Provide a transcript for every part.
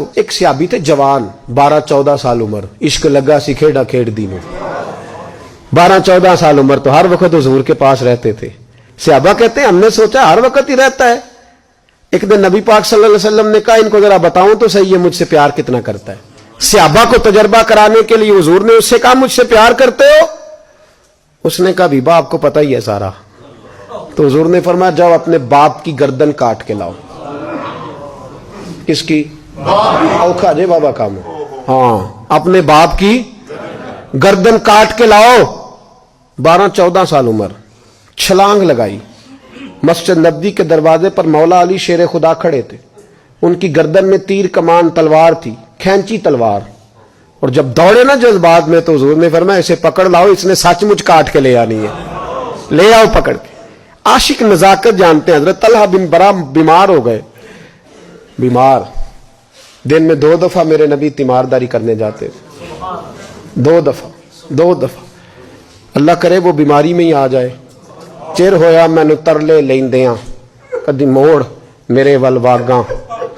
کو ایک صحابی تھے جوان 12-14 سال عمر, عشق لگا سی کھیڑا کھیڑ دینوں. 12-14 سال عمر تو ہر وقت حضور کے پاس رہتے تھے. صحابہ کہتے ہیں ہم نے سوچا ہر وقت ہی رہتا ہے. ایک دن نبی پاک صلی اللہ علیہ وسلم نے کہا ان کو ذرا بتاؤں تو صحیح ہے مجھ سے پیار کتنا کرتا ہے. صحابہ کو تجربہ کرانے کے لیے حضور نے اس سے کہا مجھ سے پیار کرتے ہو؟ اس نے کہا بیبا آپ کو پتہ ہی ہے سارا. تو حضور نے فرمایا جاؤ اپنے باپ کی گردن کاٹ کے لاؤ. کس کی؟ اوکھا جے بابا کام. ہاں اپنے باپ کی گردن کاٹ کے لاؤ. 12-14 سال عمر, چھلانگ لگائی. مسجد نبوی کے دروازے پر مولا علی شیر خدا کھڑے تھے. ان کی گردن میں تیر کمان تلوار تھی, کھینچی تلوار. اور جب دوڑے نا جذبات میں تو حضور نے فرمایا اسے پکڑ لاؤ, اس نے سچ مچ کاٹ کے لے آنی ہے. لے آؤ پکڑ کے. عاشق نزاکت جانتے ہیں. حضرت طلحہ بن برا بیمار ہو گئے. بیمار, دن میں 2 دفعہ میرے نبی تیمارداری کرنے جاتے تھے. 2 دفعہ. اللہ کرے وہ بیماری میں ہی آ جائے. چر ہویا مینو ترلے لیندیاں کدی موڑ میرے ول واگاں,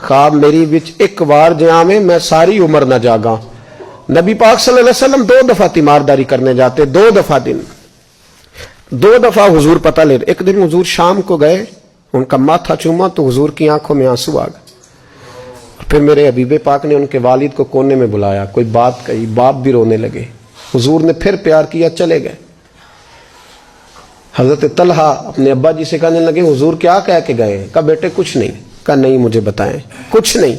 خواب میری وچ ایک وار جہاں میں ساری عمر نہ جاگاں. نبی پاک صلی اللہ علیہ وسلم 2 دفعہ تیمارداری کرنے جاتے. 2 دفعہ دن, 2 دفعہ حضور پتہ لے. ایک دن حضور شام کو گئے, ان کا ماتھا چوما تو حضور کی آنکھوں میں آنسو آ گئے. پھر میرے حبیب پاک نے ان کے والد کو کونے میں بلایا, کوئی بات کہی, باپ بھی رونے لگے. حضور نے پھر پیار کیا, چلے گئے. حضرت طلحہ اپنے ابا جی سے کہنے لگے حضور کیا کہہ کے گئے؟ کہا بیٹے کچھ نہیں. کہا نہیں مجھے بتائیں. کچھ نہیں,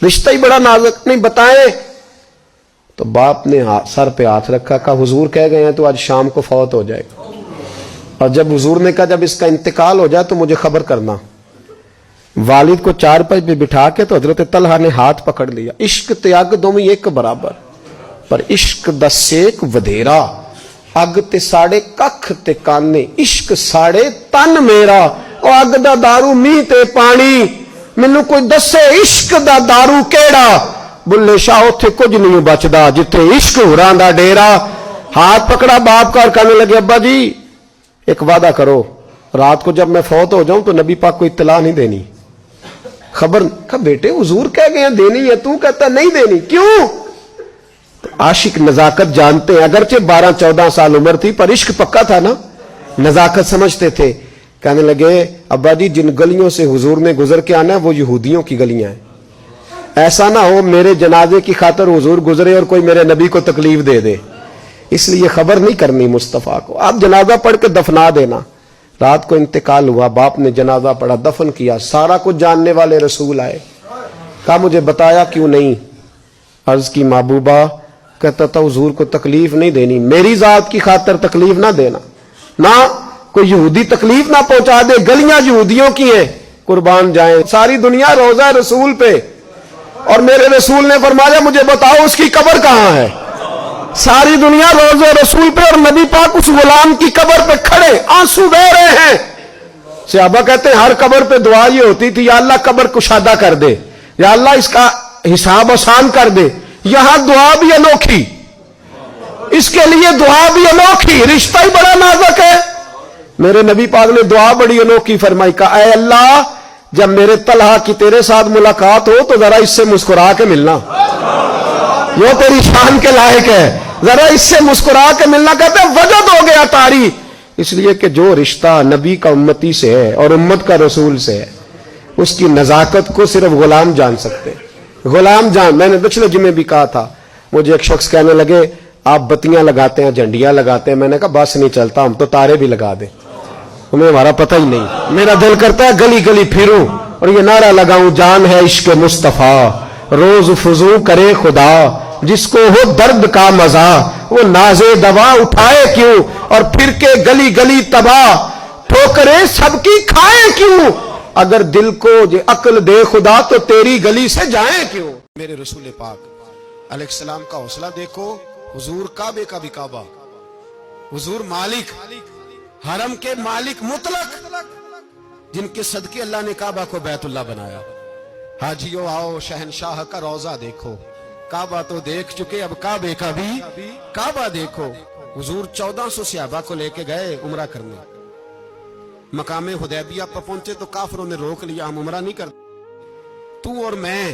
رشتہ ہی بڑا نازک, نہیں بتائیں. تو باپ نے سر پہ ہاتھ رکھا, کہا حضور کہہ گئے ہیں تو آج شام کو فوت ہو جائے گا. اور جب حضور نے کہا جب اس کا انتقال ہو جائے تو مجھے خبر کرنا. والد کو چارپائی پہ بٹھا کے تو حضرت طلحہ نے ہاتھ پکڑ لیا. عشق تیاگ دومی ایک برابر, پر عشق دا سیک ودھیرا. اگ تے ساڑے ککھ تے کانے, عشق ساڑے تن میرا. او اگ دا دارو می تے پانی, مینوں کوئی دسے عشق دا دارو کیڑا. بلے شاہ اتھے کچھ نہیں بچدا جتھے عشق ہوراں دا ڈیرا. ہاتھ پکڑا باپ کا اور کہنے لگے ابا جی ایک وعدہ کرو, رات کو جب میں فوت ہو جاؤں تو نبی پاک کو اطلاع نہیں دینی, خبر. کہا بیٹے حضور کہہ گئے ہیں دینی ہے, تو کہتا نہیں دینی, کیوں؟ عاشق نزاکت جانتے ہیں. اگرچہ 12-14 سال عمر تھی پر عشق پکا تھا نا, نزاکت سمجھتے تھے. کہنے لگے ابا جی جن گلیوں سے حضور نے گزر کے آنا ہے وہ یہودیوں کی گلیاں ہیں. ایسا نہ ہو میرے جنازے کی خاطر حضور گزرے اور کوئی میرے نبی کو تکلیف دے دے, اس لیے خبر نہیں کرنی مصطفیٰ کو. آپ جنازہ پڑھ کے دفنا دینا. رات کو انتقال ہوا, باپ نے جنازہ پڑھا, دفن کیا. سارا کچھ جاننے والے رسول آئے. کہا مجھے بتایا کیوں نہیں؟ عرض کی محبوبہ, کہتا تھا حضور کو تکلیف نہیں دینی, میری ذات کی خاطر تکلیف نہ دینا, نہ کوئی یہودی تکلیف نہ پہنچا دے. گلیاں یہودیوں کی ہیں, قربان جائیں. ساری دنیا روضہ رسول پہ, اور میرے رسول نے فرمایا مجھے بتاؤ اس کی قبر کہاں ہے. ساری دنیا روضہ رسول پہ, اور نبی پاک اس غلام کی قبر پہ کھڑے آنسو بہ رہے ہیں. صحابہ کہتے ہیں ہر قبر پہ دعا یہ ہوتی تھی یا اللہ قبر کشادہ کر دے, یا اللہ اس کا حساب آسان کر دے. یہاں دعا بھی انوکھی, اس کے لیے دعا بھی انوکھی, رشتہ ہی بڑا نازک ہے. میرے نبی پاک نے دعا بڑی انوکھی فرمائی. کہا اے اللہ جب میرے طلحہ کی تیرے ساتھ ملاقات ہو تو ذرا اس سے مسکرا کے ملنا, وہ تیری شان کے لائق ہے, ذرا اس سے مسکرا کے ملنا. کہتے ہیں وجد ہو گیا طاری, اس لیے کہ جو رشتہ نبی کا امتی سے ہے اور امت کا رسول سے ہے اس کی نزاکت کو صرف غلام جان سکتے. غلام جان. میں نے پچھلے جمعے بھی کہا تھا, مجھے ایک شخص کہنے لگے آپ بتیاں لگاتے ہیں, جھنڈیاں لگاتے ہیں. میں نے کہا بس نہیں چلتا, ہم تو تارے بھی لگا دیں, ہمیں ہمارا پتہ ہی نہیں. میرا دل کرتا ہے گلی گلی پھروں اور یہ نعرہ لگاؤں جان ہے عشق مصطفیٰ, روز فضو کرے خدا, جس کو ہو درد کا مزہ وہ نازے دوا اٹھائے کیوں, اور پھر کے گلی گلی تباہ ٹھوکرے سب کی کھائے کیوں. اگر دل کو یہ عقل دے خدا تو تیری گلی سے جائیں کیوں. میرے رسول پاک علیہ السلام کا حوصلہ دیکھو. حضور کعبے کا بھی کعبہ, حضور مالک, حرم کے مالک مطلق, جن کے صدقے اللہ نے کعبہ کو بیت اللہ بنایا. حاجیو آؤ شہنشاہ کا روضہ دیکھو, کعبہ تو دیکھ چکے اب کعبے کا بھی کعبہ دیکھو. حضور 1400 صحابہ کو لے کے گئے عمرہ کرنے. مقام حدیبیہ پر پہنچے تو کافروں نے روک لیا, ہم عمرہ نہیں کرتے. تو اور میں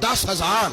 10,000।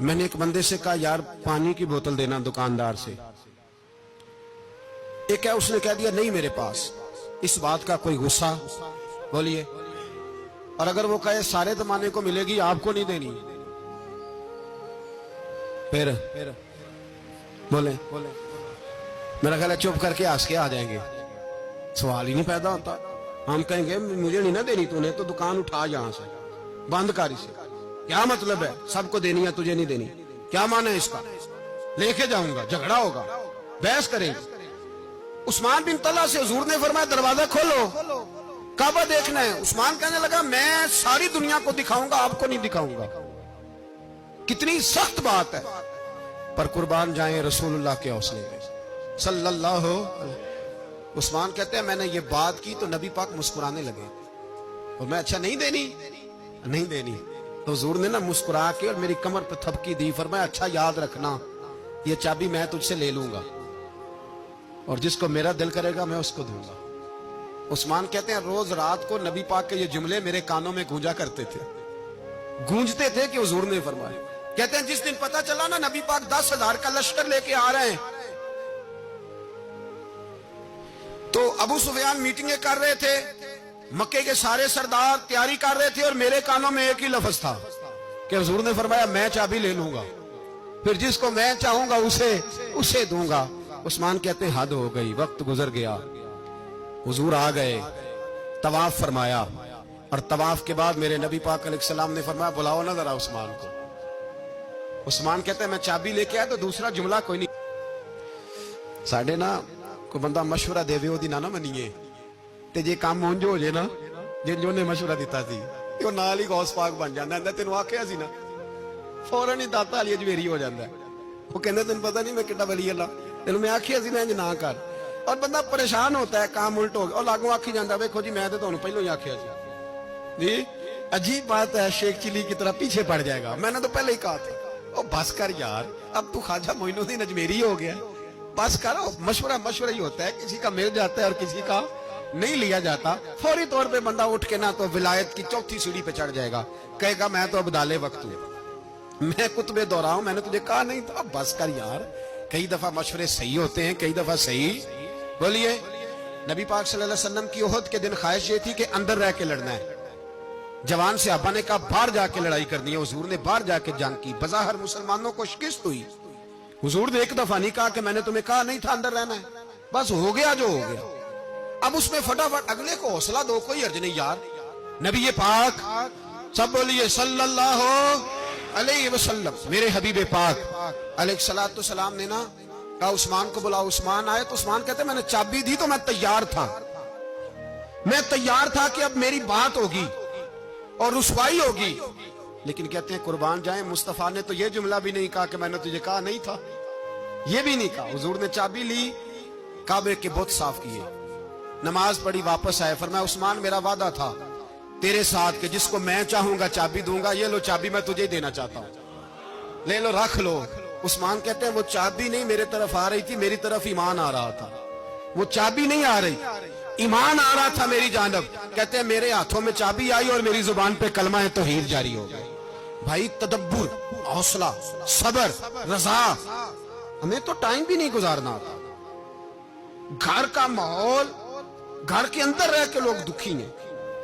میں نے ایک بندے سے کہا یار پانی کی بوتل دینا دکاندار سے. ایک ہے اس نے کہہ دیا نہیں میرے پاس. اس بات کا کوئی غصہ؟ بولیے. اور اگر وہ کہے سارے زمانے کو ملے گی آپ کو نہیں دینی, پھر بولے میرا خیال ہے چپ کر کے ہنس کے آ جائیں گے, سوال ہی نہیں پیدا ہوتا. ہم کہیں گے مجھے نہیں نہ دینی, تو نے تو دکان اٹھا یہاں سے, بند کر اسے. کیا مطلب ہے سب کو دینی ہے تجھے نہیں دینی؟ کیا معنی ہے اس کا؟ لے کے جاؤں گا, جھگڑا ہوگا, بحث کریں گے. عثمان بن طلحہ سے حضور نے فرمایا دروازہ کھولو, کعبہ دیکھنا ہے. عثمان کہنے لگا میں ساری دنیا کو دکھاؤں گا, آپ کو نہیں دکھاؤں گا. کتنی سخت بات ہے, پر قربان جائیں رسول اللہ کے حوصلے پہ صلی اللہ علیہ. عثمان کہتے ہیں میں نے یہ بات کی تو نبی پاک مسکرانے لگے, اور میں اچھا نہیں دینی نہیں دینی. تو حضور نے نا مسکرا کے اور میری کمر پہ تھپکی دی, فرمایا اچھا یاد رکھنا یہ چابی میں تجھ سے لے لوں گا, اور جس کو میرا دل کرے گا میں اس کو دوں گا. عثمان کہتے ہیں روز رات کو نبی پاک کے یہ جملے میرے کانوں میں گونجا کرتے تھے, گونجتے تھے کہ حضور نے فرمایا. کہتے ہیں جس دن پتا چلا نا نبی پاک 10,000 کا لشکر لے کے آ رہے ہیں, تو ابو سفیان میٹنگیں کر رہے تھے, مکے کے سارے سردار تیاری کر رہے تھے, اور میرے کانوں میں ایک ہی لفظ تھا کہ حضور نے فرمایا میں چابی لے لوں گا, پھر جس کو میں چاہوں گا اسے دوں گا. عثمان کہتے ہیں حد ہو گئی, وقت گزر گیا, حضور آ گئے, طواف فرمایا, اور طواف کے بعد میرے نبی پاک علیہ السلام نے فرمایا بلاؤ نا ذرا عثمان کو. عثمان کہتے ہیں میں چابی لے کے آیا تو دوسرا جملہ کوئی نہیں. ساڈے نا کوئی بندہ مشورہ دے وے اودی نہ منیے, تے جے کام اونج ہو جے نا جن جو نے مشورہ دیتا سی تے نال ہی غوث پاک بن جاندا ہے. تینوں آکھیا سی نا فوراً ہی داتا علی اجمیری ہو جاندا ہے. وہ کہندے تینوں پتہ نہیں میں کڈا ولی اللہ, تینوں میں آکھیا سی نا انج نہ کر, اور بندہ پریشان ہوتا ہے کام الٹ ہو گیا, اور لاگوں آکھی جاندا ویکھو جی میں تے تانوں پہلو ہی آکھیا سی جی. عجیب بات ہے, شیخ چلی کی طرح پیچھے پڑ جائے گا, میں نے تو پہلے ہی کہا تھا. او بس کر یار, اب تو خواجہ معین الدین اجمیری ہو گیا, بس کرو. مشورہ ہی ہوتا ہے, کسی کا مل جاتا ہے اور کسی کا نہیں لیا جاتا. فوری طور پہ بندہ اٹھ کے نہ تو ولایت کی چوتھی سیڑھی پہ چڑھ جائے گا, کہے گا میں تو ابدال وقت ہوں, میں کتبے دورہ ہوں, میں نے تجھے کہا نہیں تھا. بس کر یار, کئی دفعہ مشورے صحیح ہوتے ہیں, کئی دفعہ صحیح. بولیے. نبی پاک صلی اللہ علیہ وسلم کی احد کے دن خواہش یہ تھی کہ اندر رہ کے لڑنا ہے. جوان سے ابا نے کہا باہر جا کے لڑائی کرنی ہے, حضور نے باہر جا کے جنگ کی. بظاہر مسلمانوں کو شکست ہوئی, حضور نے ایک دفعہ نہیں کہا کہ میں نے تمہیں کہا نہیں تھا اندر رہنا ہے, بس ہو گیا جو ہو گیا. اب اس میں فٹافٹ اگلے کو حوصلہ دو, کوئی حرج نہیں یار. نبی پاک سب بولیے صلی اللہ علیہ وسلم, میرے حبیب پاک علیہ الصلوۃ والسلام نے نا کہا عثمان کو بلاؤ. عثمان آئے تو عثمان کہتے میں نے چابی دی تو میں تیار تھا کہ اب میری بات ہوگی اور رسوائی ہوگی, لیکن کہتے ہیں قربان جائیں مصطفیٰ نے تو یہ جملہ بھی نہیں کہا کہ میں نے تجھے کہا نہیں تھا, یہ بھی نہیں کہا. حضور نے چابی لی, کعبے کے بت صاف کیے, نماز پڑھی, واپس آئے. فرمایا عثمان میرا وعدہ تھا تیرے ساتھ کہ جس کو میں چاہوں گا چابی دوں گا, یہ لو چابی میں تجھے دینا چاہتا ہوں, لے لو رکھ لو. عثمان کہتے ہیں وہ چابی نہیں میرے طرف آ رہی تھی, میری طرف ایمان آ رہا تھا. وہ چابی نہیں آ رہی, ایمان آ رہا تھا میری جانب. کہتے ہیں میرے ہاتھوں میں چابی آئی اور میری زبان پہ کلمہ توحید جاری ہو گیا. بھائی تدبر, حوصلہ, صبر, رضا, ہمیں تو ٹائم بھی نہیں گزارنا تھا. گھر کا ماحول, گھر کے اندر رہ کے لوگ دکھی ہیں,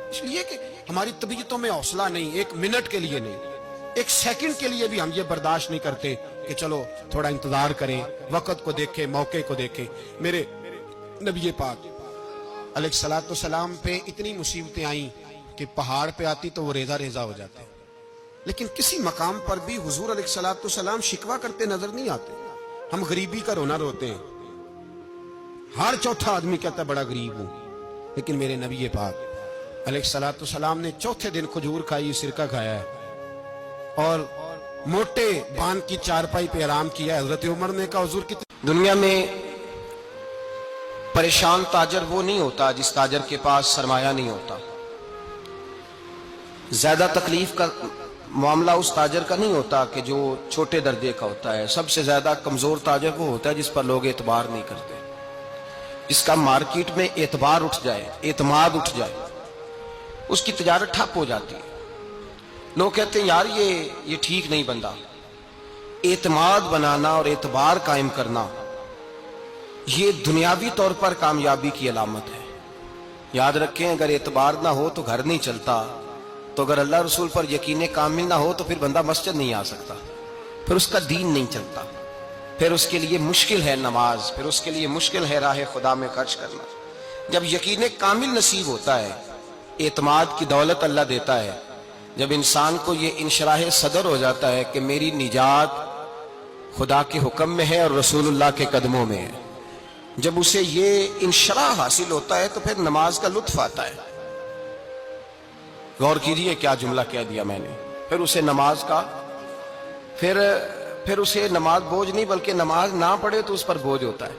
اس لیے کہ ہماری طبیعتوں میں حوصلہ نہیں, ایک منٹ کے لیے نہیں, ایک سیکنڈ کے لیے بھی ہم یہ برداشت نہیں کرتے کہ چلو تھوڑا انتظار کریں, وقت کو دیکھیں, موقع کو دیکھیں. میرے نبی پاک علیہ الصلوۃ والسلام پہ اتنی مصیبتیں آئیں کہ پہاڑ پہ آتی تو وہ ریزہ ریزہ ہو جاتے, لیکن کسی مقام پر بھی حضور علیہ الصلوۃ والسلام شکوہ کرتے نظر نہیں آتے. ہم غریبی کا رونا روتے ہیں, ہر چوتھا آدمی کہتا ہے بڑا غریب ہوں, لیکن میرے نبی پاک علیہ الصلوۃ والسلام نے چوتھے دن کھجور کھائی, سرکہ کھایا ہے, اور موٹے بان کی چارپائی پہ آرام کیا ہے. حضرت عمر نے کہا حضور کی دنیا میں پریشان تاجر وہ نہیں ہوتا جس تاجر کے پاس سرمایہ نہیں ہوتا. زیادہ تکلیف کا معاملہ اس تاجر کا نہیں ہوتا کہ جو چھوٹے درجے کا ہوتا ہے. سب سے زیادہ کمزور تاجر وہ ہوتا ہے جس پر لوگ اعتبار نہیں کرتے, جس کا مارکیٹ میں اعتبار اٹھ جائے, اعتماد اٹھ جائے, اس کی تجارت ٹھپ ہو جاتی ہے. لوگ کہتے ہیں یار یہ ٹھیک نہیں بندہ, اعتماد بنانا اور اعتبار قائم کرنا یہ دنیاوی طور پر کامیابی کی علامت ہے۔ یاد رکھیں اگر اعتبار نہ ہو تو گھر نہیں چلتا، تو اگر اللہ رسول پر یقین کامل نہ ہو تو پھر بندہ مسجد نہیں آ سکتا، پھر اس کا دین نہیں چلتا، پھر اس کے لیے مشکل ہے نماز، پھر اس کے لیے مشکل ہے راہ خدا میں خرچ کرنا۔ جب یقین کامل نصیب ہوتا ہے، اعتماد کی دولت اللہ دیتا ہے، جب انسان کو یہ انشراح صدر ہو جاتا ہے کہ میری نجات خدا کے حکم میں ہے اور رسول اللہ کے قدموں میں ہے، جب اسے یہ انشراح حاصل ہوتا ہے تو پھر نماز کا لطف آتا ہے۔ غور کیجئے کیا جملہ کہہ دیا میں نے، پھر اسے نماز کا پھر اسے نماز بوجھ نہیں بلکہ نماز نہ پڑھے تو اس پر بوجھ ہوتا ہے،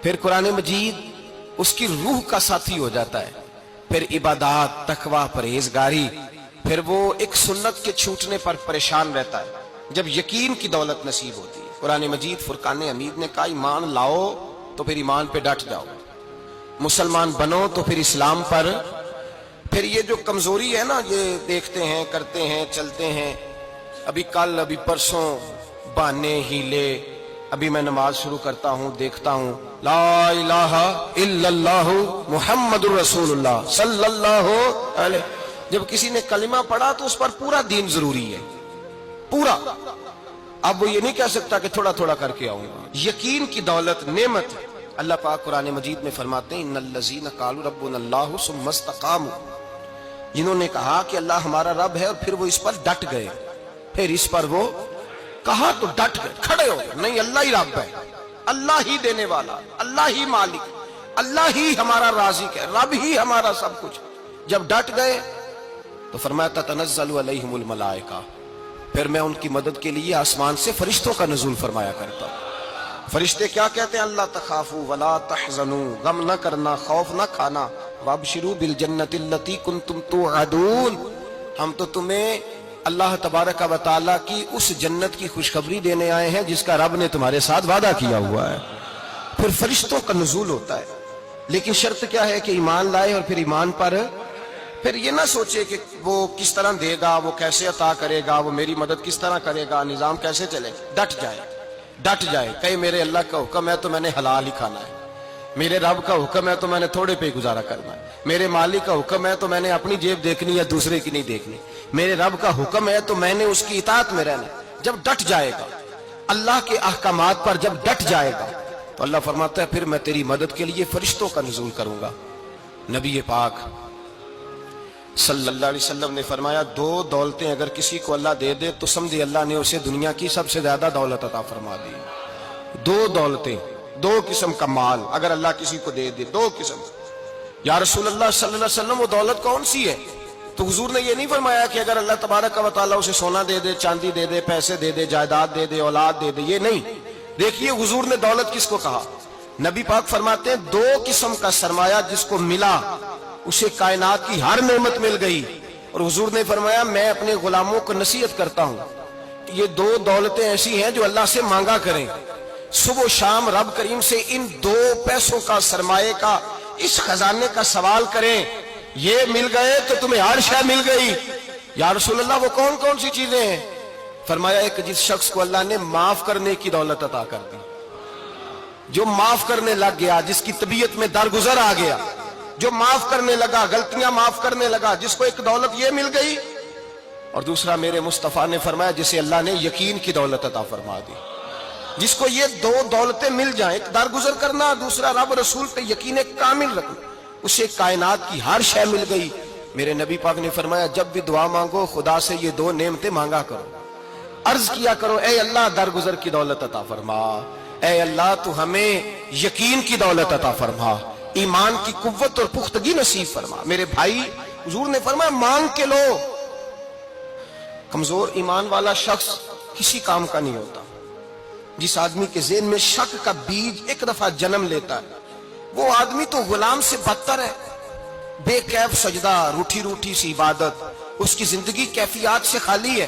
پھر قرآن مجید اس کی روح کا ساتھی ہو جاتا ہے، پھر عبادات، تقوی، پرہیزگاری، پھر وہ ایک سنت کے چھوٹنے پر پریشان رہتا ہے جب یقین کی دولت نصیب ہوتی ہے۔ قرآن مجید فرقان حمید نے کہا ایمان لاؤ تو پھر ایمان پہ ڈٹ جاؤ، مسلمان بنو تو پھر اسلام پر، پھر یہ جو کمزوری ہے نا، یہ دیکھتے ہیں، کرتے ہیں، چلتے ہیں، ابھی کل ابھی پرسوں بہانے ہیلے، ابھی میں نماز شروع کرتا ہوں دیکھتا ہوں لا الہ الا اللہ محمد الرسول اللہ صلی اللہ علیہ، جب کسی نے کلمہ پڑھا تو اس پر پورا دین ضروری ہے، پورا۔ اب وہ یہ نہیں کہہ سکتا کہ تھوڑا تھوڑا کر کے آؤں گا۔ یقین کی دولت نعمت ہے۔ اللہ پاک قرآن مجید میں فرماتے ہیں ان الذین قالوا ربنا اللہ ثم استقاموا، جنہوں نے کہا کہ اللہ ہمارا رب ہے اور پھر وہ اس پر ڈٹ گئے، پھر اس پر وہ کہا تو ڈٹ گئے، کھڑے ہو گئے، نہیں اللہ ہی رب ہے، اللہ ہی دینے والا، اللہ ہی مالک، اللہ ہی ہمارا رازق ہے، رب ہی ہمارا سب کچھ۔ جب ڈٹ گئے تو فرمایا تتنزل علیہم الملائکہ، پھر میں ان کی مدد کے لیے آسمان سے فرشتوں کا نزول فرمایا کرتا ہوں۔ فرشتے کیا کہتے ہیں؟ اللہ تخافوا ولا تحزنوا، غم نہ کرنا، خوف نہ کھانا، وابشروا بالجنۃ التی کنتم توعدون، ہم تو تمہیں اللہ تبارک و تعالیٰ کی اس جنت کی خوشخبری دینے آئے ہیں جس کا رب نے تمہارے ساتھ وعدہ کیا ہوا ہے۔ پھر فرشتوں کا نزول ہوتا ہے، لیکن شرط کیا ہے کہ ایمان لائے، اور پھر ایمان پر پھر یہ نہ سوچے کہ وہ کس طرح دے گا، وہ کیسے عطا کرے گا، وہ میری مدد کس طرح کرے گا، نظام کیسے چلے، ڈٹ جائے کہے میرے اللہ کا حکم ہے تو میں نے حلال ہی کھانا ہے، میرے رب کا حکم ہے تو میں نے تھوڑے پہ گزارا کرنا ہے، میرے مالک کا حکم ہے تو میں نے اپنی جیب دیکھنی ہے، دوسرے کی نہیں دیکھنی، میرے رب کا حکم ہے تو میں نے اس کی اطاعت میں رہنا۔ جب ڈٹ جائے گا اللہ کے احکامات پر، جب ڈٹ جائے گا تو اللہ فرماتا ہے پھر میں تیری مدد کے لیے فرشتوں کا نزول کروں گا۔ نبی پاک صلی اللہ علیہ وسلم نے فرمایا دو دولتیں اگر کسی کو اللہ دے دے تو سمجھے اللہ نے اسے دنیا کی سب سے زیادہ دولت عطا فرما دی۔ دو دولتیں، دو قسم کا مال اگر اللہ کسی کو دے دے، دو قسم۔ یا رسول اللہ صلی اللہ علیہ وسلم وہ دولت کون سی ہے؟ تو حضور نے یہ نہیں فرمایا کہ اگر اللہ تبارک و تعالیٰ اسے سونا دے دے، چاندی دے دے، پیسے دے دے، جائیداد دے دے، اولاد دے دے، یہ نہیں۔ دیکھیے حضور نے دولت کس کو کہا؟ نبی پاک فرماتے ہیں دو قسم کا سرمایہ جس کو ملا اسے کائنات کی ہر نعمت مل گئی، اور حضور نے فرمایا میں اپنے غلاموں کو نصیحت کرتا ہوں یہ دو دولتیں ایسی ہیں جو اللہ سے مانگا کریں، صبح و شام رب کریم سے ان دو پیسوں کا، سرمایے کا، اس خزانے کا سوال کریں، یہ مل گئے تو تمہیں ہر شے مل گئی۔ یا رسول اللہ وہ کون کون سی چیزیں ہیں؟ فرمایا ایک جس شخص کو اللہ نے معاف کرنے کی دولت عطا کر دی، جو معاف کرنے لگ گیا، جس کی طبیعت میں درگزر آ گیا، جو معاف کرنے لگا، غلطیاں معاف کرنے لگا، جس کو ایک دولت یہ مل گئی، اور دوسرا میرے مصطفیٰ نے فرمایا جسے اللہ نے یقین کی دولت عطا فرما دی۔ جس کو یہ دو دولتیں مل جائیں، ایک درگزر کرنا، دوسرا رب رسول پہ یقین کامل رکھنا، اسے کائنات کی ہر شے مل گئی۔ میرے نبی پاک نے فرمایا جب بھی دعا مانگو خدا سے یہ دو نعمتیں مانگا کرو، عرض کیا کرو اے اللہ درگزر کی دولت عطا فرما، اے اللہ تو ہمیں یقین کی دولت عطا فرما، ایمان کی قوت اور پختگی نصیب فرما۔ میرے بھائی حضور نے فرمایا مانگ کے لو۔ کمزور ایمان والا شخص کسی کام کا نہیں ہوتا۔ جس آدمی کے ذہن میں شک کا بیج ایک دفعہ جنم لیتا ہے وہ آدمی تو غلام سے بدتر ہے۔ بے کیف سجدہ، روٹھی روٹھی سی عبادت، اس کی زندگی کیفیات سے خالی ہے۔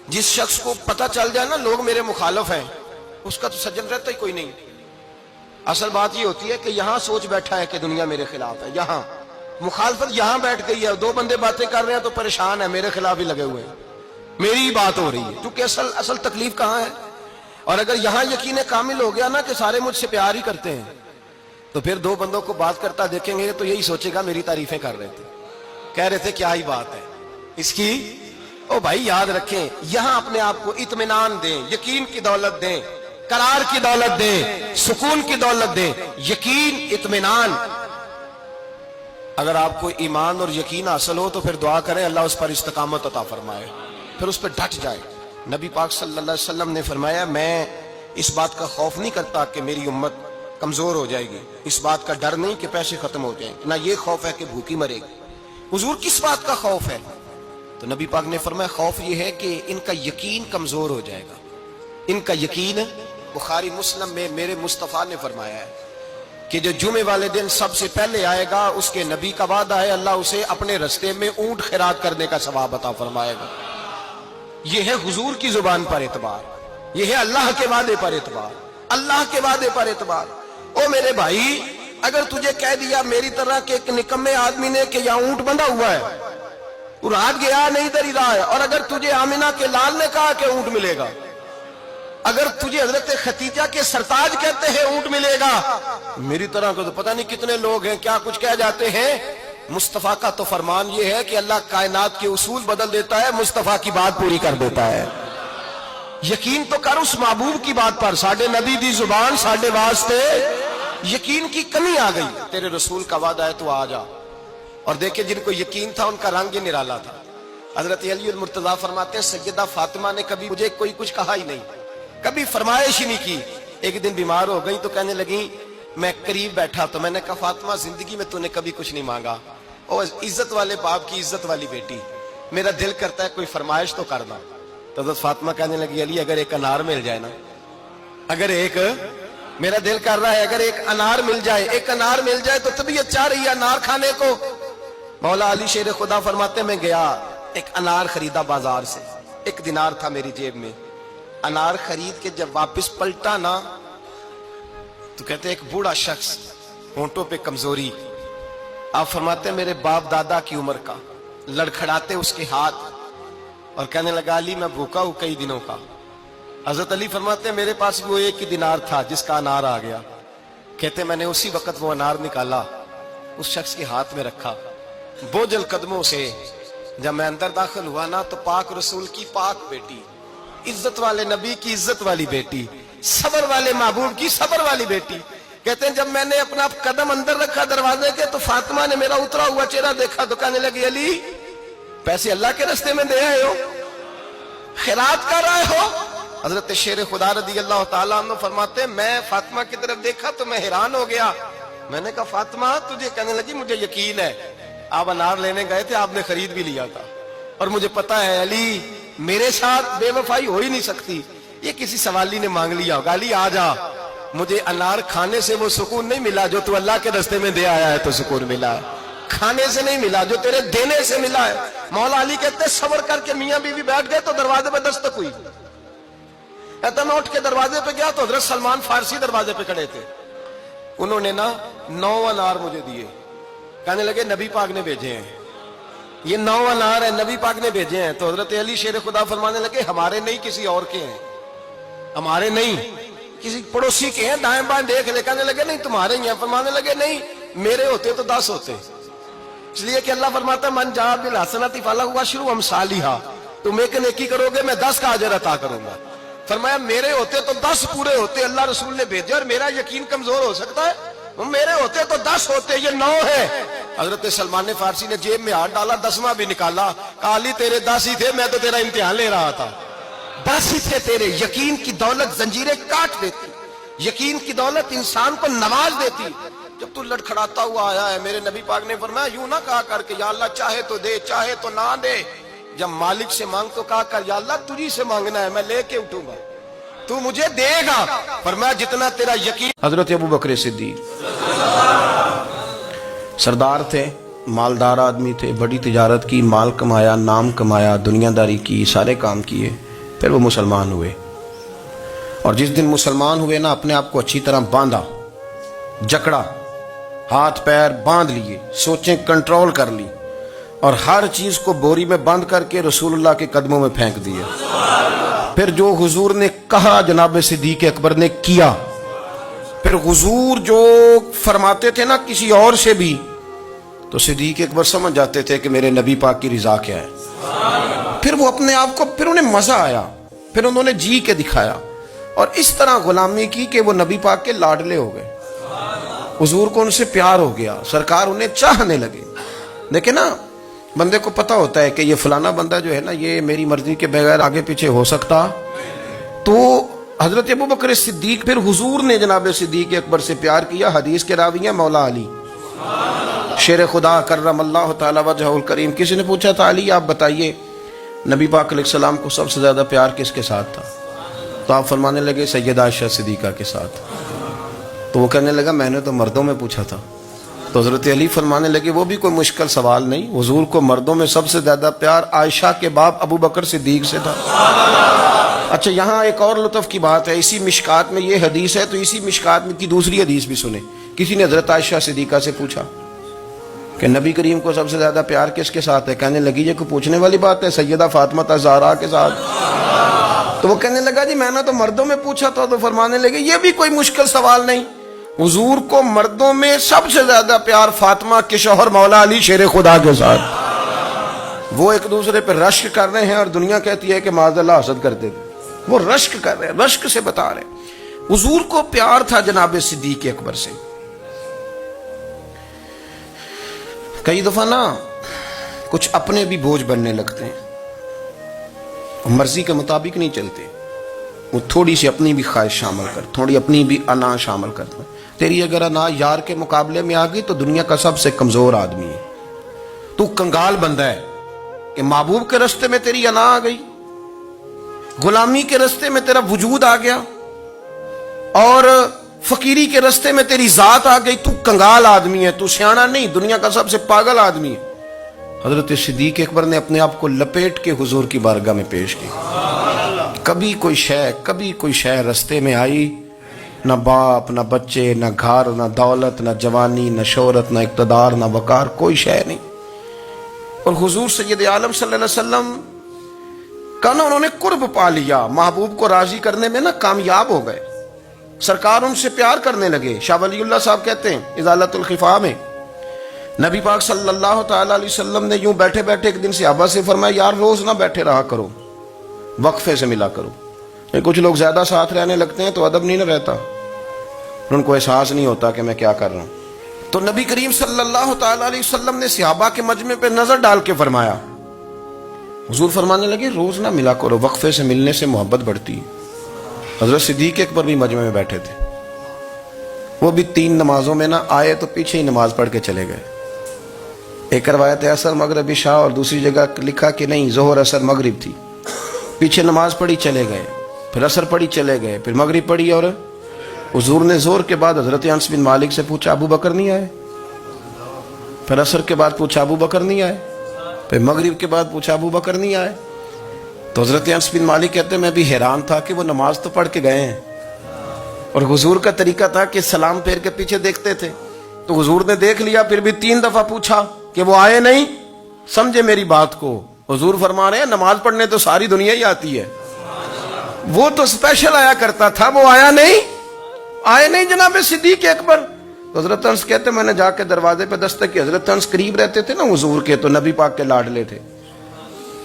جس شخص کو پتہ چل جائے نا لوگ میرے مخالف ہیں، اس کا تو سجن رہتا ہی کوئی نہیں۔ اصل بات یہ ہوتی ہے کہ یہاں سوچ بیٹھا ہے کہ دنیا میرے خلاف ہے، یہاں مخالفت یہاں بیٹھ گئی ہے، دو بندے باتیں کر رہے ہیں تو پریشان ہے، میرے خلاف ہی لگے ہوئے ہیں، میری بات ہو رہی ہے، کیونکہ اصل تکلیف کہاں ہے؟ اور اگر یہاں یقین کامل ہو گیا نا کہ سارے مجھ سے پیار ہی کرتے ہیں، تو پھر دو بندوں کو بات کرتا دیکھیں گے تو یہی سوچے گا میری تعریفیں کر رہے تھے، کہہ رہے تھے کیا ہی بات ہے اس کی۔ او بھائی یاد رکھیں، یہاں اپنے آپ کو اطمینان دیں، یقین کی دولت دیں، قرار کی دولت دیں، سکون کی دولت دیں، یقین، اطمینان۔ اگر آپ کو ایمان اور یقین حاصل ہو تو پھر دعا کریں اللہ اس پر استقامت عطا فرمائے، پھر اس پہ ڈٹ جائے۔ نبی پاک صلی اللہ علیہ وسلم نے فرمایا میں اس بات کا خوف نہیں کرتا کہ میری امت کمزور ہو جائے گی، اس بات کا ڈر نہیں کہ پیسے ختم ہو جائیں، نہ یہ خوف ہے کہ بھوکی مرے گی۔ حضور کس بات کا خوف ہے؟ تو نبی پاک نے فرمایا خوف یہ ہے کہ ان کا یقین کمزور ہو جائے گا، ان کا یقین۔ بخاری مسلم میں میرے مصطفیٰ نے فرمایا ہے کہ جو جمعے والے دن سب سے پہلے آئے گا اس کے نبی کا وعدہ ہے اللہ اسے اپنے رستے میں اونٹ خیرات کرنے کا ثواب عطا فرمائے گا۔ یہ ہے حضور کی زبان پر اعتبار، یہ ہے اللہ کے وعدے پر اعتبار، اللہ کے وعدے پر اعتبار۔ او میرے بھائی، اگر تجھے کہہ دیا میری طرح کے ایک نکمے آدمی نے کہ یہاں اونٹ بندھا ہوا ہے، وہ رات گیا نہیں ادھر ہی رہا ہے، اور اگر تجھے آمنہ کے لال نے کہا کہ اونٹ ملے گا، اگر تجھے حضرت ختیجہ کے سرتاج کہتے ہیں اونٹ ملے گا، میری طرح کو تو پتہ نہیں کتنے لوگ ہیں کیا کچھ کہہ جاتے ہیں۔ مصطفیٰ کا تو فرمان یہ ہے کہ اللہ کائنات کے اصول بدل دیتا ہے، مصطفیٰ کی بات پوری کر دیتا ہے۔ یقین تو کر اس محبوب کی بات پر، ساڈے نبی دی زبان ساڈے واسطے، یقین کی کمی آ گئی، تیرے رسول کا وعدہ ہے تو آ جا۔ اور دیکھیں جن کو یقین تھا ان کا رنگ ہی نرالا تھا۔ حضرت علی المرتضیٰ فرماتے ہیں سیدہ فاطمہ نے کبھی مجھے کوئی کچھ کہا ہی نہیں، کبھی فرمائش ہی نہیں کی۔ ایک دن بیمار ہو گئی تو کہنے لگی، میں قریب بیٹھا تو میں نے کہا فاطمہ زندگی میں تو نے کبھی کچھ نہیں مانگا، اور عزت والے باپ کی عزت والی بیٹی، میرا دل کرتا ہے کوئی فرمائش تو کرنا۔ تو حضرت فاطمہ کہنے لگی علی اگر ایک انار مل جائے نا، اگر ایک، میرا دل کر رہا ہے اگر ایک انار مل جائے، ایک انار مل جائے تو طبیعت چاہ رہی ہے انار کھانے کو۔ مولا علی شیر خدا فرماتے میں گیا ایک انار خریدا بازار سے، 1 دینار تھا میری جیب میں، انار خرید کے جب واپس پلٹا نا تو کہتے ایک بوڑھا شخص، ہونٹوں پہ کمزوری، آپ فرماتے ہیں میرے باپ دادا کی عمر کا، لڑکھڑاتے اس کے ہاتھ اور کہنے لگا علی میں بھوکا ہوں کئی دنوں کا۔ حضرت علی فرماتے ہیں میرے پاس وہ 1 ہی دینار تھا جس کا انار آ گیا، کہتے میں نے اسی وقت وہ انار نکالا، اس شخص کے ہاتھ میں رکھا، بوجھل قدموں سے جب میں اندر داخل ہوا نا تو پاک رسول کی پاک بیٹی، عزت والے نبی کی عزت والی بیٹی، صبر والے محبوب کی صبر والی بیٹی، کہتے ہیں جب میں نے اپنا قدم اندر رکھا دروازے کے تو فاطمہ نے میرا اترا ہوا چہرہ دیکھا تو کہنے لگی علی پیسے اللہ کے راستے میں دے آئے ہو، خیرات کر رہے ہو؟ حضرت شیر خدا رضی اللہ تعالیٰ عنہ فرماتے ہیں میں فاطمہ کی طرف دیکھا تو میں حیران ہو گیا، میں نے کہا فاطمہ تجھے، کہنے لگی مجھے یقین ہے آپ انار لینے گئے تھے، آپ نے خرید بھی لیا تھا، اور مجھے پتا ہے علی میرے ساتھ بے وفائی ہو ہی نہیں سکتی، یہ کسی سوالی نے مانگ لیا ہوگا، علی آ جا، مجھے انار کھانے سے وہ سکون نہیں ملا جو تو اللہ کے راستے میں دے آیا ہے تو سکون ملا ہے، کھانے سے نہیں ملا جو تیرے دینے سے ملا ہے۔ مولا علی کہتے صبر کر کے میاں بیوی بیٹھ گئے تو دروازے پہ دستک ہوئی، کہتا میں اٹھ کے دروازے پہ گیا تو حضرت سلمان فارسی دروازے پہ کھڑے تھے، انہوں نے نا 9 انار مجھے دیے، کہنے لگے نبی پاک نے بھیجے ہیں، یہ 9 انار ہیں نبی پاک نے بھیجے ہیں۔ تو حضرت علی شیر خدا فرمانے لگے ہمارے نہیں کسی اور کے ہیں، ہمارے نہیں کسی پڑوسی کے ہیں، دائیں بائیں دیکھ لے، کہنے لگے نہیں تمہارے ہی ہیں، فرمانے لگے نہیں میرے ہوتے تو 10 ہوتے، اس لیے کہ اللہ فرماتا ہے من جاء بالحسنۃ فلہ عشر امثالھا، تم ایک نیکی کرو گے میں 10 کا اجر عطا کروں گا۔ فرمایا میرے ہوتے تو 10 پورے ہوتے، اللہ رسول نے بھیجے اور میرا یقین کمزور ہو سکتا ہے، میرے ہوتے تو 10 ہوتے، یہ 9 ہے۔ حضرت سلمان فارسی نے جیب میں ہاتھ ڈالا، 10واں بھی نکالا، کہا علی تیرے 10 ہی تھے، میں تو تیرا امتحان لے رہا تھا، 10 ہی تھے تیرے۔ یقین کی دولت زنجیریں کاٹ دیتی، یقین کی دولت انسان کو نواز دیتی۔ جب تو لڑکھڑاتا ہوا آیا ہے، میرے نبی پاک نے فرمایا یوں نہ کہا کر کہ یا اللہ چاہے تو دے چاہے تو نہ دے، جب مالک سے مانگ تو کہا کر یا اللہ تجھی سے مانگنا ہے میں لے کے اٹھوں گا، تو مجھے دے گا۔ فرمایا جتنا تیرا یقین۔ حضرت ابو بکر صدیق سردار تھے، مالدار آدمی تھے، بڑی تجارت کی، مال کمایا، نام کمایا، دنیا داری کی، سارے کام کیے، پھر وہ مسلمان ہوئے، اور جس دن مسلمان ہوئے نا اپنے آپ کو اچھی طرح باندھا، جکڑا، ہاتھ پیر باندھ لیے، سوچیں کنٹرول کر لی، اور ہر چیز کو بوری میں بند کر کے رسول اللہ کے قدموں میں پھینک دیا۔ پھر جو حضور نے کہا جناب صدیق اکبر نے کیا. پھر حضور جو فرماتے تھے نا کسی اور سے بھی تو صدیق اکبر سمجھ جاتے تھے کہ میرے نبی پاک کی رضا کیا ہے. پھر وہ اپنے آپ کو پھر انہیں مزہ آیا, پھر انہوں نے جی کے دکھایا اور اس طرح غلامی کی کہ وہ نبی پاک کے لاڈلے ہو گئے. حضور کو ان سے پیار ہو گیا, سرکار انہیں چاہنے لگے. دیکھیں نا, بندے کو پتا ہوتا ہے کہ یہ فلانا بندہ جو ہے نا یہ میری مرضی کے بغیر آگے پیچھے ہو سکتا. تو حضرت ابوبکر صدیق, پھر حضور نے جناب صدیق اکبر سے پیار کیا. حدیث کے راوی ہیں مولا علی شیر خدا کرم اللہ تعالی وجہہ الکریم. کسی نے پوچھا تھا علی آپ بتائیے نبی پاک علیہ السلام کو سب سے زیادہ پیار کس کے ساتھ تھا؟ تو آپ فرمانے لگے سیدہ عائشہ صدیقہ کے ساتھ. تو وہ کہنے لگا میں نے تو مردوں میں پوچھا تھا. تو حضرت علی فرمانے لگے وہ بھی کوئی مشکل سوال نہیں, حضور کو مردوں میں سب سے زیادہ پیار عائشہ کے باپ ابو بکر صدیق سے تھا. اچھا یہاں ایک اور لطف کی بات ہے, اسی مشکات میں یہ حدیث ہے تو اسی مشکات میں کی دوسری حدیث بھی سنیں. کسی نے حضرت عائشہ صدیقہ سے پوچھا کہ نبی کریم کو سب سے زیادہ پیار کس کے ساتھ ہے؟ کہنے لگی یہ کوئی پوچھنے والی بات ہے, سیدہ فاطمہ زہرا کے ساتھ. تو وہ کہنے لگا جی میں نے تو مردوں میں پوچھا تھا. تو فرمانے لگے یہ بھی کوئی مشکل سوال نہیں, حضور کو مردوں میں سب سے زیادہ پیار فاطمہ کے شوہر مولا علی شیر خدا کے ساتھ. وہ ایک دوسرے پہ رشک کر رہے ہیں اور دنیا کہتی ہے کہ معاذ اللہ حسد کرتے تھے. وہ رشک کر رہے ہیں, رشک سے بتا رہے ہیں. حضور کو پیار تھا جناب صدیق اکبر سے. کئی دفعہ نا کچھ اپنے بھی بوجھ بننے لگتے ہیں, مرضی کے مطابق نہیں چلتے. وہ تھوڑی سی اپنی بھی خواہش شامل کر, تھوڑی اپنی بھی انا شامل کر. تیری اگر انا یار کے مقابلے میں آ گئی تو دنیا کا سب سے کمزور آدمی ہے. تو کنگال بندہ ہے کہ محبوب کے رستے میں تیری انا آ گئی, غلامی کے رستے میں تیرا وجود آ گیا, اور فقیری کے رستے میں تیری ذات آ گئی. تو کنگال آدمی ہے, تو سیانا نہیں, دنیا کا سب سے پاگل آدمی ہے. حضرت صدیق اکبر نے اپنے آپ کو لپیٹ کے حضور کی بارگاہ میں پیش کی. کبھی کوئی شے رستے میں آئی, نہ باپ نہ بچے نہ گھر نہ دولت نہ جوانی نہ شہرت نہ اقتدار نہ وقار, کوئی شے نہیں. اور حضور سید عالم صلی اللہ علیہ وسلم کا نا انہوں نے قرب پا لیا, محبوب کو راضی کرنے میں نا کامیاب ہو گئے. سرکار ان سے پیار کرنے لگے. شاہ ولی اللہ صاحب کہتے ہیں ازالت الخفا میں نبی پاک صلی اللہ تعالی علیہ وسلم نے یوں بیٹھے بیٹھے ایک دن صحابہ سے فرمایا یار روز نہ بیٹھے رہا کرو, وقفے سے ملا کرو. کچھ لوگ زیادہ ساتھ رہنے لگتے ہیں تو ادب نہیں نہ رہتا, ان کو احساس نہیں ہوتا کہ میں کیا کر رہا ہوں. تو نبی کریم صلی اللہ تعالی علیہ وسلم نے صحابہ کے مجمع پہ نظر ڈال کے فرمایا, حضور فرمانے لگے روز نہ ملا کرو, وقفے سے ملنے سے محبت بڑھتی ہے. حضرت صدیق اکبر بھی مجمع میں بیٹھے تھے, وہ بھی 3 نمازوں میں نہ آئے تو پیچھے ہی نماز پڑھ کے چلے گئے. ایک روایت ہے عصر مغرب عشاء, اور دوسری جگہ لکھا کہ نہیں ظہر عصر مغرب تھی. پیچھے نماز پڑھی چلے گئے, پھر عصر پڑھی چلے گئے, پھر مغرب پڑھی. اور حضور نے زور کے بعد حضرت انس بن مالک سے پوچھا ابو بکر نہیں آئے؟ پھر عصر کے بعد پوچھا ابو بکر نہیں آئے؟ پھر مغرب کے بعد پوچھا ابو بکر نہیں آئے؟ تو حضرت انس بن مالک کہتے ہیں میں بھی حیران تھا کہ وہ نماز تو پڑھ کے گئے ہیں, اور حضور کا طریقہ تھا کہ سلام پھیر کے پیچھے دیکھتے تھے. تو حضور نے دیکھ لیا, پھر بھی 3 دفعہ پوچھا کہ وہ آئے نہیں. سمجھے میری بات کو, حضور فرما رہے ہیں نماز پڑھنے تو ساری دنیا ہی آتی ہے, وہ تو اسپیشل آیا کرتا تھا, وہ آئے نہیں جناب صدیق اکبر. تو حضرت انس کہتے میں نے جا کے دروازے پہ دستک کی. حضرت انس قریب رہتے تھے نا حضور کے, تو نبی پاک کے لاڈلے تھے,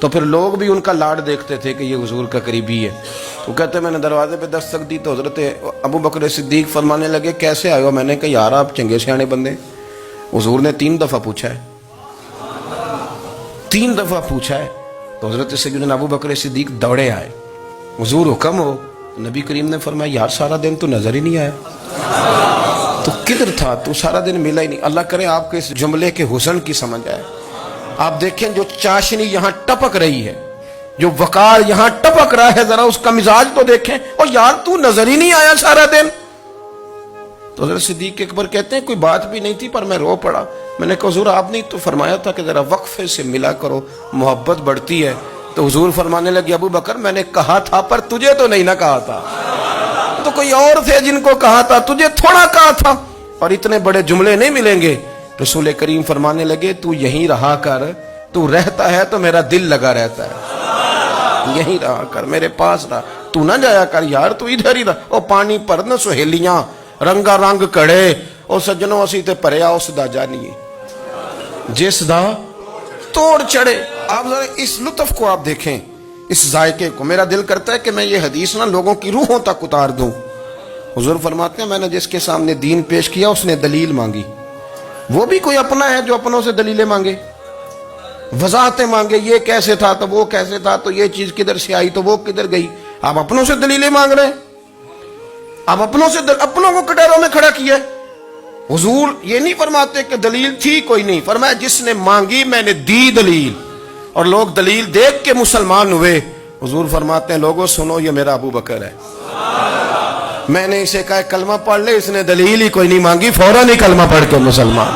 تو پھر لوگ بھی ان کا لاڈ دیکھتے تھے کہ یہ حضور کا قریبی ہے. وہ کہتے میں نے دروازے پہ دستک دی تو حضرت ابو بکر صدیق فرمانے لگے کیسے آئے ہو؟ میں نے کہا یار آپ چنگے سیانے بندے. حضور نے 3 دفعہ پوچھا ہے, 3 دفعہ پوچھا ہے. تو حضرت سیدنا ابو بکر صدیق دوڑے آئے, حضور حکم ہو. نبی کریم نے فرمایا یار سارا دن تو نظر ہی نہیں آیا, تو کدھر تھا تو؟ سارا دن ملا ہی نہیں. اللہ کرے آپ کے اس جملے کے حسن کی سمجھ آئے. آپ دیکھیں جو چاشنی یہاں ٹپک رہی ہے, جو وقار یہاں ٹپک رہا ہے, ذرا اس کا مزاج تو دیکھیں. اور یار تو نظر ہی نہیں آیا سارا دن. تو حضرت صدیق اکبر کہتے ہیں کوئی بات بھی نہیں تھی پر میں رو پڑا. میں نے کہا حضور آپ نے تو فرمایا تھا کہ ذرا وقفے سے ملا کرو, محبت بڑھتی ہے. تو حضور فرمانے لگے ابو بکر میں نے کہا تھا پر تجھے تو نہیں نہ کہا تھا, تو کوئی اور تھے جن کو کہا تھا, تجھے تھوڑا کہا تھا. اور اتنے بڑے جملے نہیں ملیں گے. رسول کریم فرمانے لگے تو یہیں رہا کر, تو رہتا ہے تو میرا دل لگا رہتا ہے. یہیں رہا کر, میرے پاس رہا, تو نہ جایا کر یار, تو ادھر ہی رہا. او پانی پرن سہیلیاں رنگا رنگ کڑے, او سجنوں اسی تے پریا اس دا جانیے جس دا توڑ چڑھے. آپ ذرا اس لطف کو آپ دیکھیں, اس ذائقے کو. میرا دل کرتا ہے کہ میں یہ حدیث نہ لوگوں کی روحوں تک اتار دوں. حضور فرماتے ہیں میں نے جس کے سامنے دین پیش کیا اس نے دلیل مانگی. وہ بھی کوئی اپنا ہے جو اپنوں سے دلیلیں مانگے, وضاحتیں مانگے, یہ کیسے تھا تو وہ کیسے تھا, تو یہ چیز کدھر سے آئی تو وہ کدھر گئی. آپ اپنوں سے دلیلیں مانگ رہے ہیں, آپ اپنوں سے اپنوں کو کٹہروں میں کھڑا کیا. حضور یہ نہیں فرماتے کہ دلیل تھی کوئی نہیں, فرمایا جس نے مانگی میں نے دی دلیل, اور لوگ دلیل دیکھ کے مسلمان ہوئے. حضور فرماتے ہیں لوگوں سنو یہ میرا ابو بکر ہے, میں نے اسے کہا کلمہ پڑھ لے, اس نے دلیل ہی کوئی نہیں مانگی, فوراً ہی کلمہ پڑھ کے مسلمان.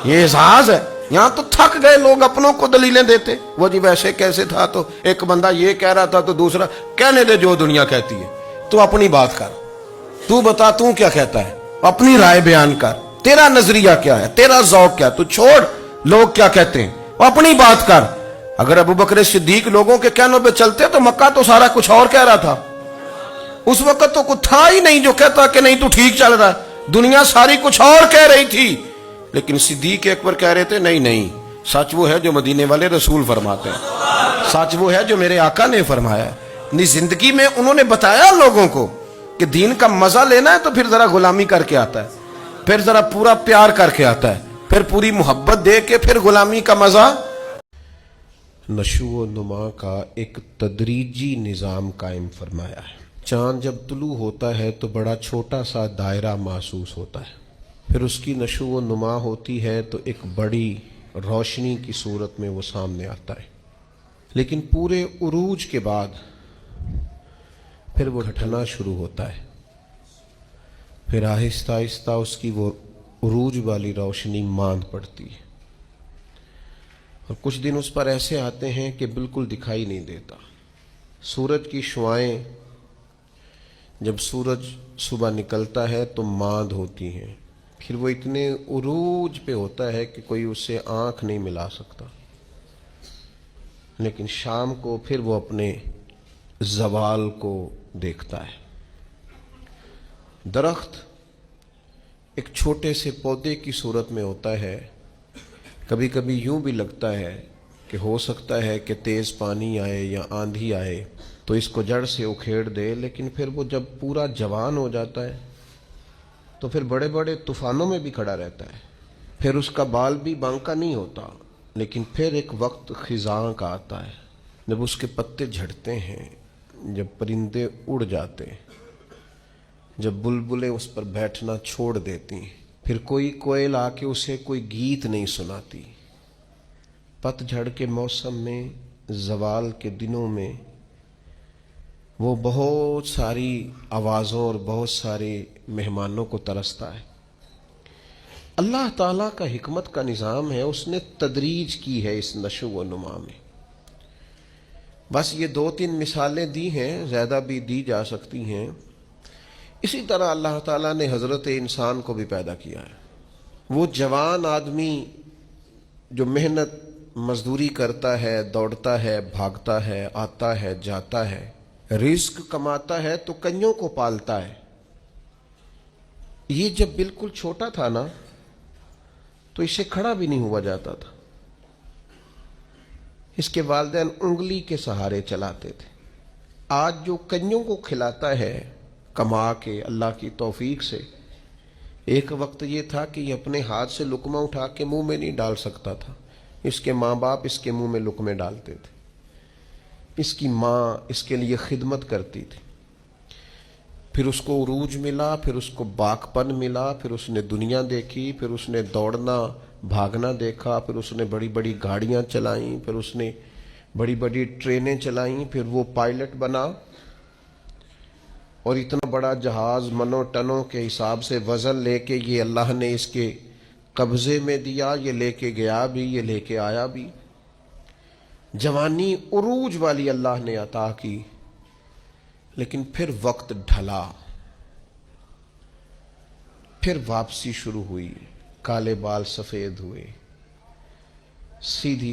یہ احساس ہے. یہاں تو تھک گئے لوگ اپنوں کو دلیلیں دیتے. وہ جی ویسے کیسے تھا, تو ایک بندہ یہ کہہ رہا تھا تو دوسرا, کہنے دے جو دنیا کہتی ہے, تو اپنی بات کر, تو بتا تو کیا کہتا ہے, اپنی رائے بیان کر, تیرا نظریہ کیا ہے, تیرا ذوق کیا, تو چھوڑ لوگ کیا کہتے ہیں, اپنی بات کر. اگر ابو بکر صدیق لوگوں کے کہنوں پہ چلتے تو مکہ تو سارا کچھ اور کہہ رہا تھا. اس وقت تو کچھ تھا ہی نہیں جو کہتا کہ نہیں تو ٹھیک چل رہا ہے, دنیا ساری کچھ اور کہہ رہی تھی. لیکن صدیق اکبر کہہ رہے تھے نہیں نہیں, سچ وہ ہے جو مدینے والے رسول فرماتے ہیں, سچ وہ ہے جو میرے آقا نے فرمایا ہے. اپنی زندگی میں انہوں نے بتایا لوگوں کو کہ دین کا مزہ لینا ہے تو پھر ذرا غلامی کر کے آتا ہے, پھر ذرا پورا پیار کر کے آتا ہے, پھر پوری محبت دے کے پھر غلامی کا مزہ. نشو و نما کا ایک تدریجی نظام قائم فرمایا ہے. چاند جب طلوع ہوتا ہے تو بڑا چھوٹا سا دائرہ محسوس ہوتا ہے, پھر اس کی نشو و نما ہوتی ہے تو ایک بڑی روشنی کی صورت میں وہ سامنے آتا ہے. لیکن پورے عروج کے بعد پھر وہ گھٹنا شروع ہوتا ہے, پھر آہستہ آہستہ اس کی وہ عروج والی روشنی ماند پڑتی ہے, اور کچھ دن اس پر ایسے آتے ہیں کہ بالکل دکھائی نہیں دیتا. سورج کی شعائیں جب سورج صبح نکلتا ہے تو ماند ہوتی ہیں, پھر وہ اتنے عروج پہ ہوتا ہے کہ کوئی اس سے آنکھ نہیں ملا سکتا. لیکن شام کو پھر وہ اپنے زوال کو دیکھتا ہے. درخت ایک چھوٹے سے پودے کی صورت میں ہوتا ہے, کبھی کبھی یوں بھی لگتا ہے کہ ہو سکتا ہے کہ تیز پانی آئے یا آندھی آئے تو اس کو جڑ سے اکھیڑ دے, لیکن پھر وہ جب پورا جوان ہو جاتا ہے تو پھر بڑے بڑے طوفانوں میں بھی کھڑا رہتا ہے. پھر اس کا بال بھی بانکا نہیں ہوتا, لیکن پھر ایک وقت خزاں کا آتا ہے جب اس کے پتے جھڑتے ہیں, جب پرندے اڑ جاتے, جب بلبلیں اس پر بیٹھنا چھوڑ دیتی, پھر کوئی کوئل آ کے اسے کوئی گیت نہیں سناتی. پت جھڑ کے موسم میں, زوال کے دنوں میں وہ بہت ساری آوازوں اور بہت سارے مہمانوں کو ترستا ہے. اللہ تعالیٰ کا حکمت کا نظام ہے, اس نے تدریج کی ہے اس نشو و نما میں. بس یہ 2-3 مثالیں دی ہیں, زیادہ بھی دی جا سکتی ہیں. اسی طرح اللہ تعالیٰ نے حضرت انسان کو بھی پیدا کیا ہے. وہ جوان آدمی جو محنت مزدوری کرتا ہے, دوڑتا ہے, بھاگتا ہے, آتا ہے, جاتا ہے, رزق کماتا ہے تو کنیوں کو پالتا ہے. یہ جب بالکل چھوٹا تھا نا تو اسے کھڑا بھی نہیں ہوا جاتا تھا, اس کے والدین انگلی کے سہارے چلاتے تھے. آج جو کنیوں کو کھلاتا ہے کما کے اللہ کی توفیق سے, ایک وقت یہ تھا کہ یہ اپنے ہاتھ سے لقمہ اٹھا کے منہ میں نہیں ڈال سکتا تھا, اس کے ماں باپ اس کے منہ میں لقمے ڈالتے تھے. اس کی ماں اس کے لیے خدمت کرتی تھی. پھر اس کو عروج ملا, پھر اس کو باکپن ملا, پھر اس نے دنیا دیکھی, پھر اس نے دوڑنا بھاگنا دیکھا, پھر اس نے بڑی بڑی گاڑیاں چلائیں, پھر اس نے بڑی بڑی ٹرینیں چلائیں, پھر وہ پائلٹ بنا, اور اتنا بڑا جہاز منو ٹنوں کے حساب سے وزن لے کے یہ اللہ نے اس کے قبضے میں دیا, یہ لے کے گیا بھی, یہ لے کے آیا بھی. جوانی عروج والی اللہ نے عطا کی. لیکن پھر وقت ڈھلا, پھر واپسی شروع ہوئی, کالے بال سفید ہوئے, سیدھی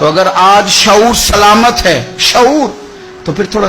تو اگر آج شعور سلامت ہے، شعور، تو پھر تھوڑا